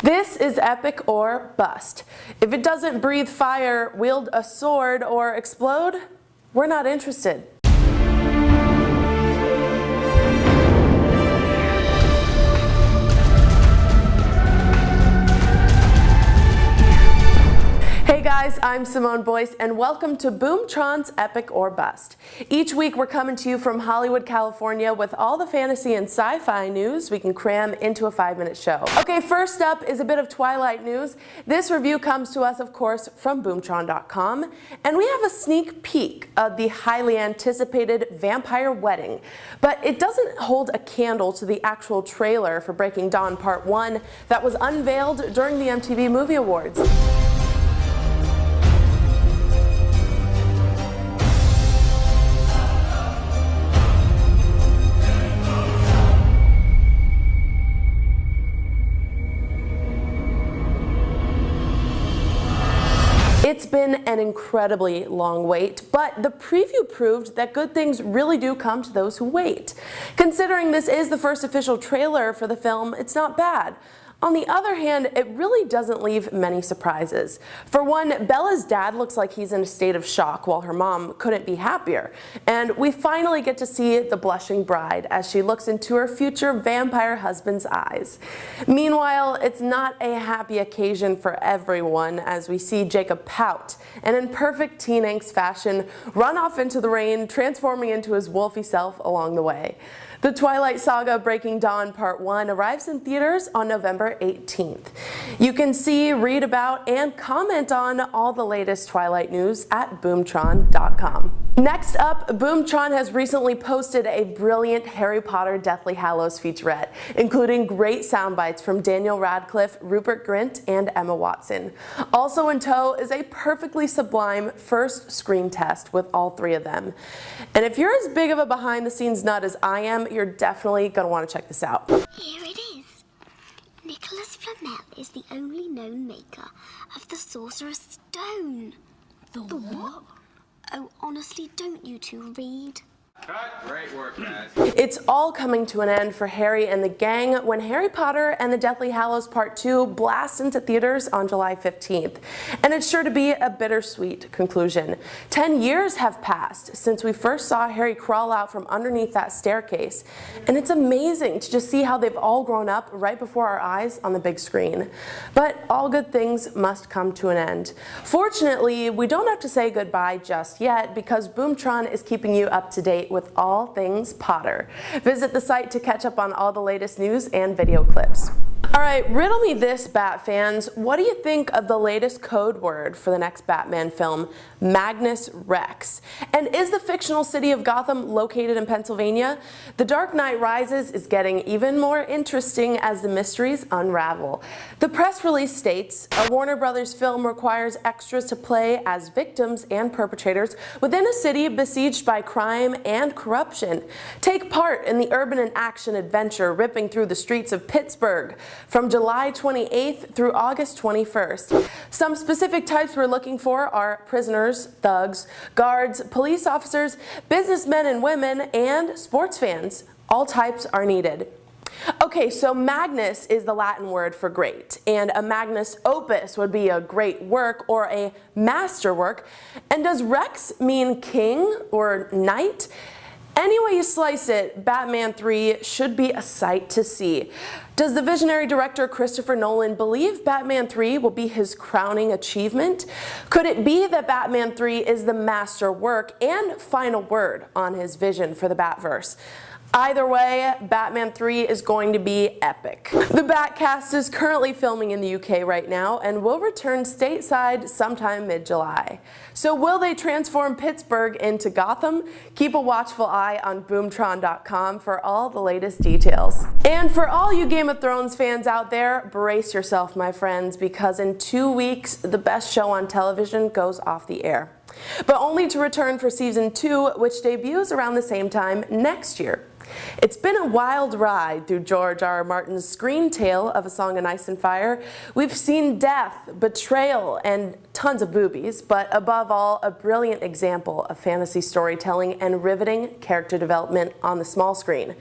This is epic or bust. If it doesn't breathe fire, wield a sword, or explode, we're not interested. Hey guys, I'm Simone Boyce and welcome to Boomtron's Epic or Bust. Each week we're coming to you from Hollywood, California with all the fantasy and sci-fi news we can cram into a 5-minute show. Okay, first up is a bit of Twilight news. This review comes to us, of course, from Boomtron.com, and we have a sneak peek of the highly anticipated vampire wedding. But it doesn't hold a candle to the actual trailer for Breaking Dawn Part 1 that was unveiled during the MTV Movie Awards. It's been an incredibly long wait, but the preview proved that good things really do come to those who wait. Considering this is the first official trailer for the film, it's not bad. On the other hand, it really doesn't leave many surprises. For one, Bella's dad looks like he's in a state of shock while her mom couldn't be happier. And we finally get to see the blushing bride as she looks into her future vampire husband's eyes. Meanwhile, it's not a happy occasion for everyone as we see Jacob pout and in perfect teen angst fashion run off into the rain, transforming into his wolfy self along the way. The Twilight Saga Breaking Dawn Part 1 arrives in theaters on November 18th. You can see, read about, and comment on all the latest Twilight news at Boomtron.com. Next up, Boomtron has recently posted a brilliant Harry Potter Deathly Hallows featurette, including great sound bites from Daniel Radcliffe, Rupert Grint, and Emma Watson. Also in tow is a perfectly sublime first screen test with all three of them. And if you're as big of a behind-the-scenes nut as I am, you're definitely going to want to check this out. Here it is. Nicholas Flamel is the only known maker of the Sorcerer's Stone. The what? Oh, honestly, don't you two read? Cut. Great work, guys. It's all coming to an end for Harry and the gang when Harry Potter and the Deathly Hallows Part 2 blast into theaters on July 15th. And it's sure to be a bittersweet conclusion. 10 years have passed since we first saw Harry crawl out from underneath that staircase. And it's amazing to just see how they've all grown up right before our eyes on the big screen. But all good things must come to an end. Fortunately, we don't have to say goodbye just yet because Boomtron is keeping you up to date with all things Potter. Visit the site to catch up on all the latest news and video clips. Alright, riddle me this, Bat fans. What do you think of the latest code word for the next Batman film, Magnus Rex? And is the fictional city of Gotham located in Pennsylvania? The Dark Knight Rises is getting even more interesting as the mysteries unravel. The press release states, a Warner Brothers film requires extras to play as victims and perpetrators within a city besieged by crime and corruption. Take part in the urban and action adventure ripping through the streets of Pittsburgh from July 28th through August 21st. Some specific types we're looking for are prisoners, thugs, guards, police officers, businessmen and women, and sports fans. All types are needed. Okay, so magnus is the Latin word for great, and a magnus opus would be a great work or a masterwork. And does Rex mean king or knight? Any way you slice it, Batman 3 should be a sight to see. Does the visionary director Christopher Nolan believe Batman 3 will be his crowning achievement? Could it be that Batman 3 is the master work and final word on his vision for the Batverse? Either way, Batman 3 is going to be epic. The Batcast is currently filming in the UK right now and will return stateside sometime mid-July. So will they transform Pittsburgh into Gotham? Keep a watchful eye on Boomtron.com for all the latest details. And for all you Game of Thrones fans out there, brace yourself, my friends, because in 2 weeks, the best show on television goes off the air. But only to return for Season 2, which debuts around the same time next year. It's been a wild ride through George R.R. Martin's screen tale of A Song of Ice and Fire. We've seen death, betrayal, and tons of boobies, but above all, a brilliant example of fantasy storytelling and riveting character development on the small screen.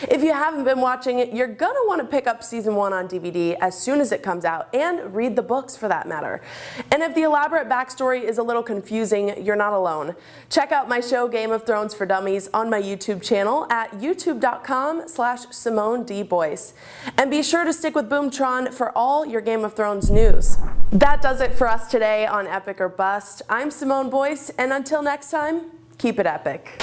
If you haven't been watching it, you're gonna want to pick up season 1 on DVD as soon as it comes out, and read the books for that matter. And if the elaborate backstory is a little confusing, you're not alone. Check out my show Game of Thrones for Dummies on my YouTube channel at youtube.com/Simone D. Boyce. And be sure to stick with Boomtron for all your Game of Thrones news. That does it for us today on Epic or Bust. I'm Simone Boyce, and until next time, keep it epic.